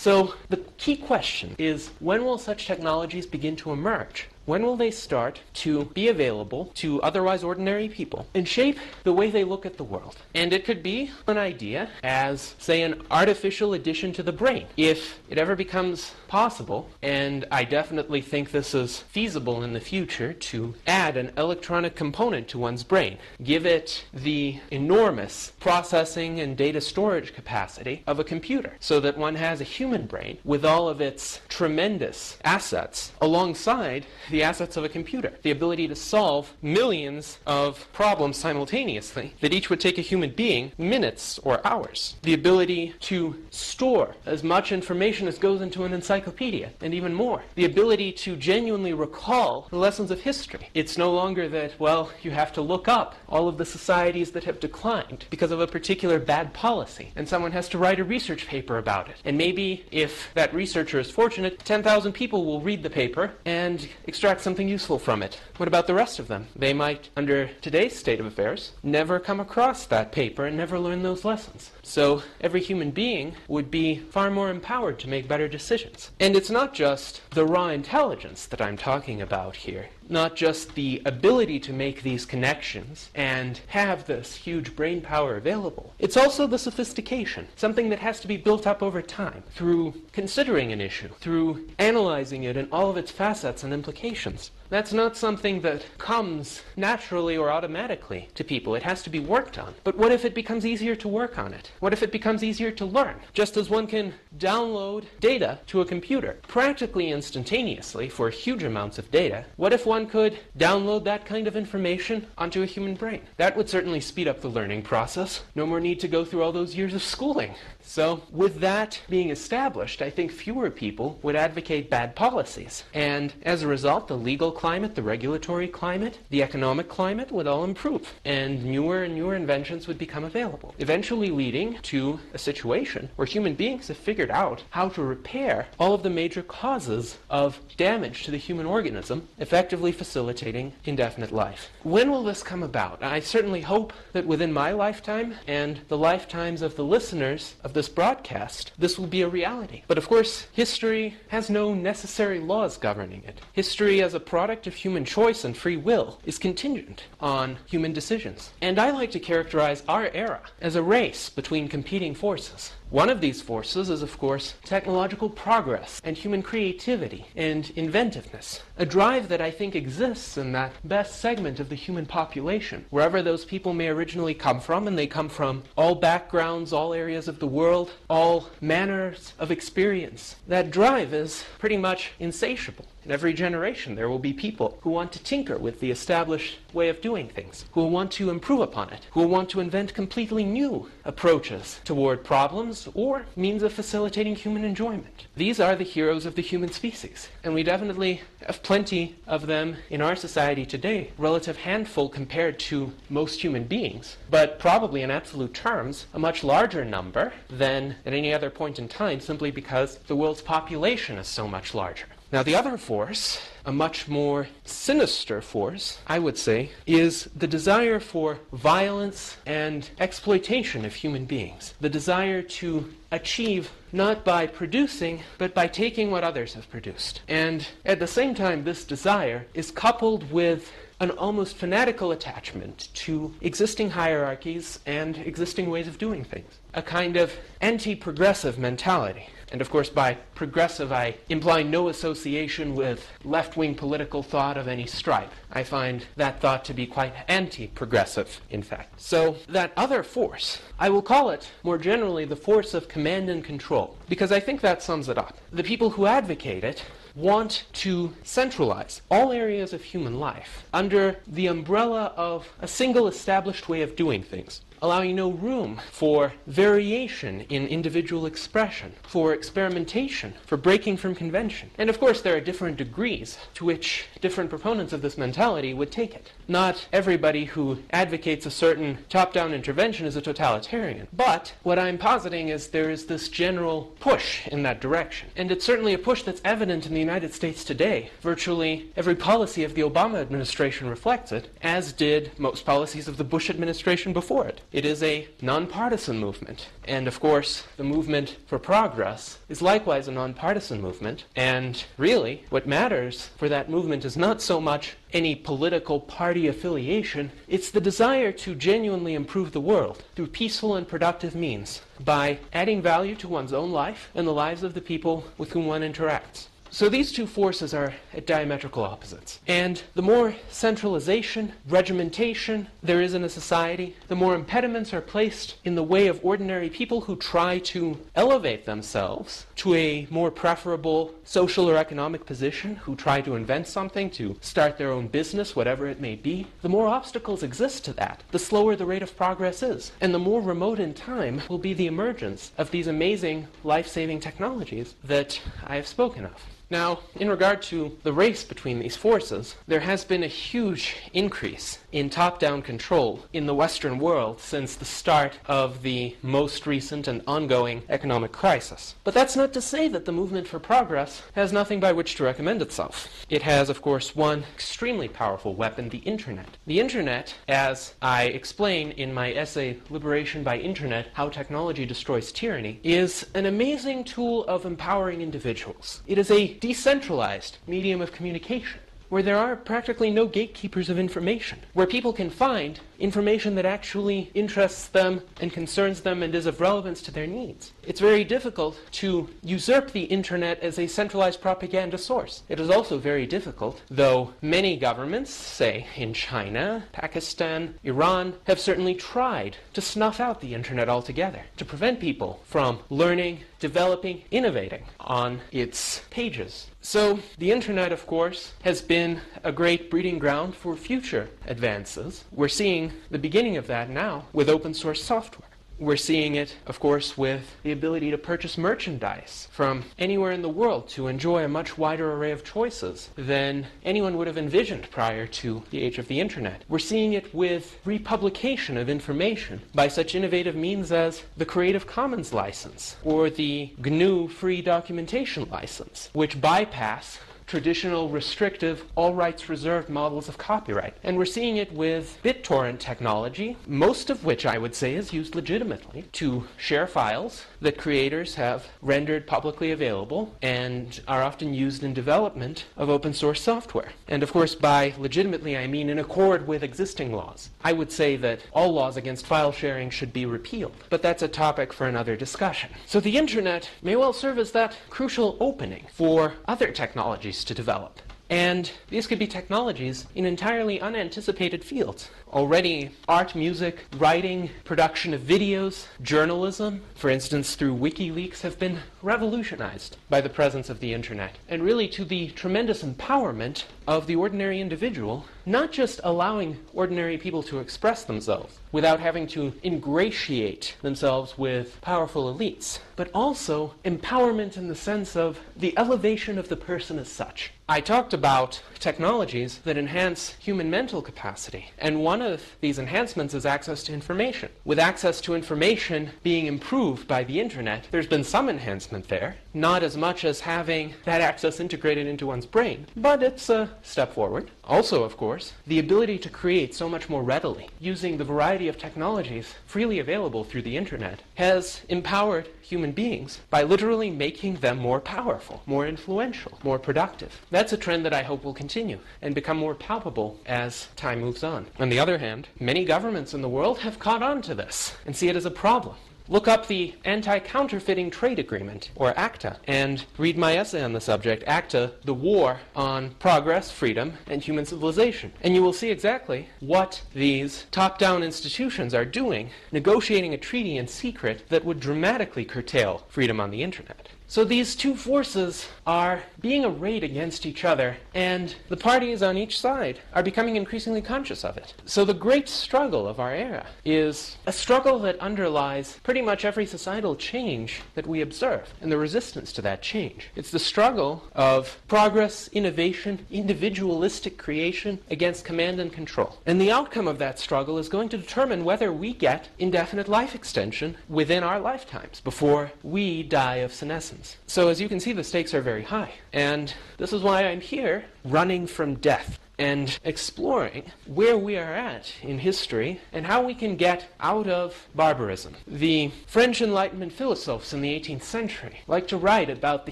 So the key question is, when will such technologies begin to emerge? When will they start to be available to otherwise ordinary people and shape the way they look at the world? And it could be an idea as, say, an artificial addition to the brain. If it ever becomes possible, and I definitely think this is feasible in the future, to add an electronic component to one's brain, give it the enormous processing and data storage capacity of a computer, so that one has a human brain with all of its tremendous assets alongside the assets of a computer, the ability to solve millions of problems simultaneously that each would take a human being minutes or hours, the ability to store as much information as goes into an encyclopedia, and even more, the ability to genuinely recall the lessons of history. It's no longer that, well, you have to look up all of the societies that have declined because of a particular bad policy, and someone has to write a research paper about it. And maybe, if that researcher is fortunate, 10,000 people will read the paper and extract something useful from it. What about the rest of them? They might, under today's state of affairs, never come across that paper and never learn those lessons. So every human being would be far more empowered to make better decisions. And it's not just the raw intelligence that I'm talking about here, not just the ability to make these connections and have this huge brain power available. It's also the sophistication, something that has to be built up over time through considering an issue, through analyzing it in all of its facets and implications. That's not something that comes naturally or automatically to people. It has to be worked on. But what if it becomes easier to work on it? What if it becomes easier to learn? Just as one can download data to a computer practically instantaneously for huge amounts of data, what if one could download that kind of information onto a human brain? That would certainly speed up the learning process. No more need to go through all those years of schooling. So with that being established, I think fewer people would advocate bad policies. And as a result, the legal climate, the regulatory climate, the economic climate would all improve. And newer inventions would become available, eventually leading to a situation where human beings have figured out how to repair all of the major causes of damage to the human organism, effectively facilitating indefinite life. When will this come about? I certainly hope that within my lifetime and the lifetimes of the listeners of this broadcast, this will be a reality. But of course, history has no necessary laws governing it. History, as a product of human choice and free will, is contingent on human decisions. And I like to characterize our era as a race between competing forces. One of these forces is, of course, technological progress and human creativity and inventiveness, a drive that I think exists in that best segment of the human population, wherever those people may originally come from, and they come from all backgrounds, all areas of the world, all manners of experience. That drive is pretty much insatiable. In every generation, there will be people who want to tinker with the established way of doing things, who will want to improve upon it, who will want to invent completely new approaches toward problems or means of facilitating human enjoyment. These are the heroes of the human species, and we definitely have plenty of them in our society today, relative handful compared to most human beings, but probably in absolute terms a much larger number than at any other point in time, simply because the world's population is so much larger. Now, the other force, a much more sinister force, I would say, is the desire for violence and exploitation of human beings. The desire to achieve not by producing, but by taking what others have produced. And at the same time, this desire is coupled with an almost fanatical attachment to existing hierarchies and existing ways of doing things. A kind of anti-progressive mentality. And of course, by progressive, I imply no association with left-wing political thought of any stripe. I find that thought to be quite anti-progressive, in fact. So that other force, I will call it more generally the force of command and control, because I think that sums it up. The people who advocate it want to centralize all areas of human life under the umbrella of a single established way of doing things, allowing no room for variation in individual expression, for experimentation, for breaking from convention. And of course, there are different degrees to which different proponents of this mentality would take it. Not everybody who advocates a certain top-down intervention is a totalitarian. But what I'm positing is there is this general push in that direction. And it's certainly a push that's evident in the United States today. Virtually every policy of the Obama administration reflects it, as did most policies of the Bush administration before it. it is a nonpartisan movement. And of course, the movement for progress is likewise a nonpartisan movement. And really, what matters for that movement is not so much any political party affiliation, it's the desire to genuinely improve the world through peaceful and productive means by adding value to one's own life and the lives of the people with whom one interacts. So these two forces are at diametrical opposites. And the more centralization, regimentation there is in a society, the more impediments are placed in the way of ordinary people who try to elevate themselves to a more preferable social or economic position, who try to invent something, to start their own business, whatever it may be. The more obstacles exist to that, the slower the rate of progress is. And the more remote in time will be the emergence of these amazing life-saving technologies that I have spoken of. Now, in regard to the race between these forces, there has been a huge increase in top-down control in the Western world since the start of the most recent and ongoing economic crisis. But that's not to say that the movement for progress has nothing by which to recommend itself. It has, of course, one extremely powerful weapon, the Internet. The Internet, as I explain in my essay, Liberation by Internet, How Technology Destroys Tyranny, is an amazing tool of empowering individuals. It is a decentralized medium of communication, where there are practically no gatekeepers of information, where people can find information that actually interests them and concerns them and is of relevance to their needs. It's very difficult to usurp the Internet as a centralized propaganda source. It is also very difficult, though many governments, say in China, Pakistan, Iran, have certainly tried to snuff out the Internet altogether, to prevent people from learning, developing, innovating on its pages. So the Internet, of course, has been a great breeding ground for future advances. We're seeing the beginning of that now with open source software. We're seeing it, of course, with the ability to purchase merchandise from anywhere in the world to enjoy a much wider array of choices than anyone would have envisioned prior to the age of the Internet. We're seeing it with republication of information by such innovative means as the Creative Commons license or the GNU Free Documentation license, which bypass traditional restrictive, all rights reserved models of copyright. And we're seeing it with BitTorrent technology, most of which I would say is used legitimately to share files that creators have rendered publicly available and are often used in development of open source software. And of course, by legitimately I mean in accord with existing laws. I would say that all laws against file sharing should be repealed, but that's a topic for another discussion. So the Internet may well serve as that crucial opening for other technologies to develop. And these could be technologies in entirely unanticipated fields. Already, art, music, writing, production of videos, journalism, for instance through WikiLeaks, have been revolutionized by the presence of the Internet. And really to the tremendous empowerment of the ordinary individual, not just allowing ordinary people to express themselves without having to ingratiate themselves with powerful elites, but also empowerment in the sense of the elevation of the person as such. I talked about technologies that enhance human mental capacity, and one of these enhancements is access to information. With access to information being improved by the Internet, there's been some enhancement there, not as much as having that access integrated into one's brain, but it's a step forward. Also, of course, the ability to create so much more readily, using the variety of technologies freely available through the Internet, has empowered human beings by literally making them more powerful, more influential, more productive. That's a trend that I hope will continue and become more palpable as time moves on. On the other hand, many governments in the world have caught on to this and see it as a problem. Look up the Anti-Counterfeiting Trade Agreement, or ACTA, and read my essay on the subject, ACTA, the War on Progress, Freedom, and Human Civilization. And you will see exactly what these top-down institutions are doing, negotiating a treaty in secret that would dramatically curtail freedom on the Internet. So these two forces are being arrayed against each other, and the parties on each side are becoming increasingly conscious of it. So the great struggle of our era is a struggle that underlies pretty much every societal change that we observe, and the resistance to that change. It's the struggle of progress, innovation, individualistic creation against command and control. And the outcome of that struggle is going to determine whether we get indefinite life extension within our lifetimes before we die of senescence. So as you can see, the stakes are very high. And this is why I'm here, running from death. and exploring where we are at in history and how we can get out of barbarism. The French Enlightenment philosophers in the 18th century like to write about the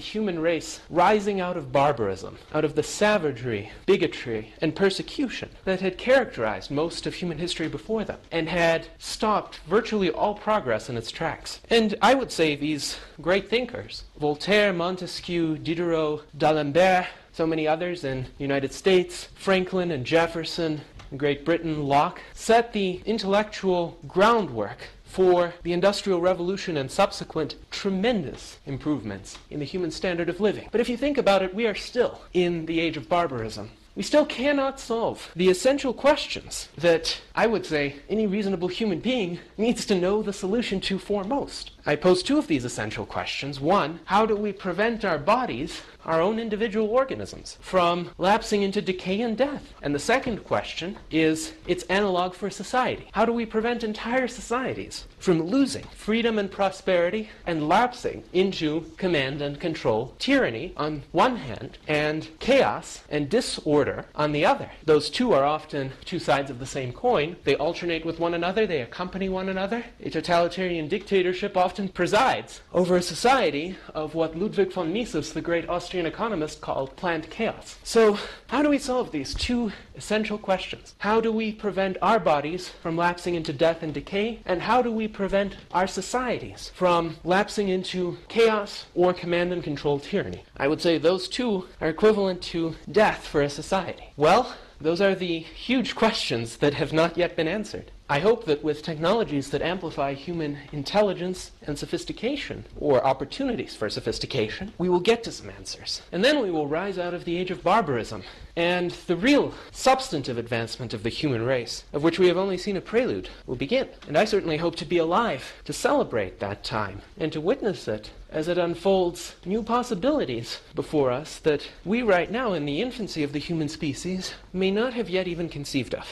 human race rising out of barbarism, out of the savagery, bigotry, and persecution that had characterized most of human history before them and had stopped virtually all progress in its tracks. And I would say these great thinkers, Voltaire, Montesquieu, Diderot, D'Alembert, so many others in the United States, Franklin and Jefferson, in Great Britain, Locke, set the intellectual groundwork for the Industrial Revolution and subsequent tremendous improvements in the human standard of living. But if you think about it, we are still in the age of barbarism. We still cannot solve the essential questions that I would say any reasonable human being needs to know the solution to foremost. I pose two of these essential questions. One, how do we prevent our bodies, our own individual organisms, from lapsing into decay and death? And the second question is its analog for society. How do we prevent entire societies from losing freedom and prosperity and lapsing into command and control tyranny on one hand and chaos and disorder on the other? Those two are often two sides of the same coin. They alternate with one another. They accompany one another. A totalitarian dictatorship often presides over a society of what Ludwig von Mises, the great Austrian economist, called planned chaos. So how do we solve these two essential questions? How do we prevent our bodies from lapsing into death and decay? And how do we prevent our societies from lapsing into chaos or command and control tyranny? I would say those two are equivalent to death for a society. Well, those are the huge questions that have not yet been answered. I hope that with technologies that amplify human intelligence and sophistication, or opportunities for sophistication, we will get to some answers. And then we will rise out of the age of barbarism, and the real substantive advancement of the human race, of which we have only seen a prelude, will begin. And I certainly hope to be alive to celebrate that time, and to witness it as it unfolds new possibilities before us that we right now, in the infancy of the human species, may not have yet even conceived of.